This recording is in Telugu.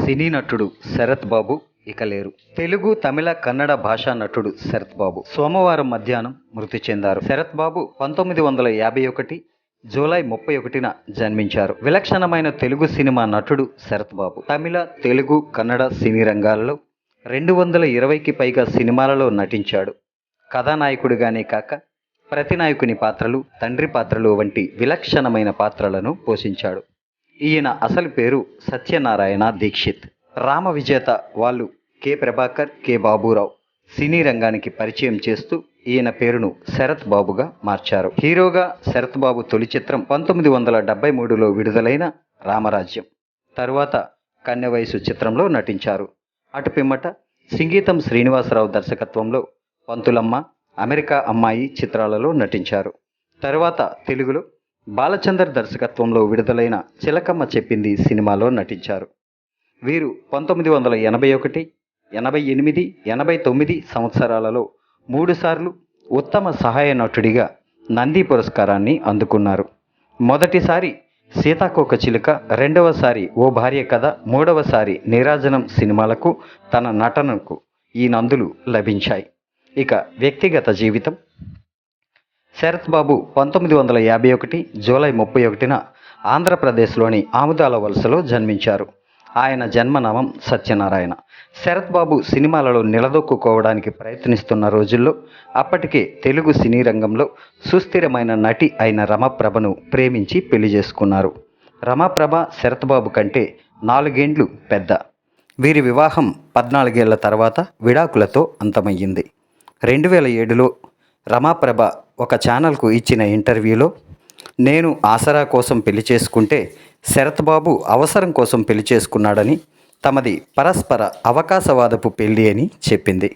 సినీ నటుడు శరత్ బాబు ఇక లేరు. తెలుగు, తమిళ, కన్నడ భాషా నటుడు శరత్ బాబు సోమవారం మధ్యాహ్నం మృతి చెందారు. శరత్ బాబు 1951 జూలై 31న జన్మించారు. విలక్షణమైన తెలుగు సినిమా నటుడు శరత్ బాబు. తమిళ, తెలుగు, కన్నడ సినీ రంగాలలో 220కి పైగా సినిమాలలో నటించాడు. కథానాయకుడిగానే కాక ప్రతినాయకుని పాత్రలు, తండ్రి పాత్రలు వంటి విలక్షణమైన పాత్రలను పోషించాడు. ఈయన అసలు పేరు సత్యనారాయణ దీక్షిత్. రామ విజేత వాళ్ళు కె ప్రభాకర్, కె బాబురావు సినీ రంగానికి పరిచయం చేస్తూ ఈయన పేరును శరత్ బాబుగా మార్చారు. హీరోగా శరత్ బాబు తొలి చిత్రం 1973లో విడుదలైన రామరాజ్యం. తరువాత కన్యవయసు చిత్రంలో నటించారు. అటు పిమ్మట సంగీతం శ్రీనివాసరావు దర్శకత్వంలో పంతులమ్మ, అమెరికా అమ్మాయి చిత్రాలలో నటించారు. తరువాత తెలుగులో బాలచందర్ దర్శకత్వంలో విడుదలైన చిలకమ్మ చెప్పింది సినిమాలో నటించారు. వీరు 1981, 88, 89 సంవత్సరాలలో 3 సార్లు ఉత్తమ సహాయ నటుడిగా నంది పురస్కారాన్ని అందుకున్నారు. మొదటిసారి సీతాకోక చిలుక, రెండవసారి ఓ భార్య కథ, మూడవసారి నీరాజనం సినిమాలకు తన నటనకు ఈ నందులు లభించాయి. ఇక వ్యక్తిగత జీవితం. శరత్ బాబు 1951 జూలై 31న ఆంధ్రప్రదేశ్లోని ఆముదాల వలసలో జన్మించారు. ఆయన జన్మనామం సత్యనారాయణ. శరత్ బాబు సినిమాలలో నిలదొక్కుకోవడానికి ప్రయత్నిస్తున్న రోజుల్లో అప్పటికే తెలుగు సినీ రంగంలో సుస్థిరమైన నటి అయిన రమాప్రభను ప్రేమించి పెళ్లి చేసుకున్నారు. రమాప్రభ శరత్ బాబు కంటే 4 ఏండ్లు పెద్ద. వీరి వివాహం 14 ఏళ్ల తర్వాత విడాకులతో అంతమయ్యింది. 2007లో రమాప్రభ ఒక ఛానల్కు ఇచ్చిన ఇంటర్వ్యూలో, నేను ఆసరా కోసం పెళ్లి చేసుకుంటే శరత్ బాబు అవసరం కోసం పెళ్లి చేసుకున్నాడని, తమది పరస్పర అవకాశవాదపు పెళ్లి అని చెప్పింది.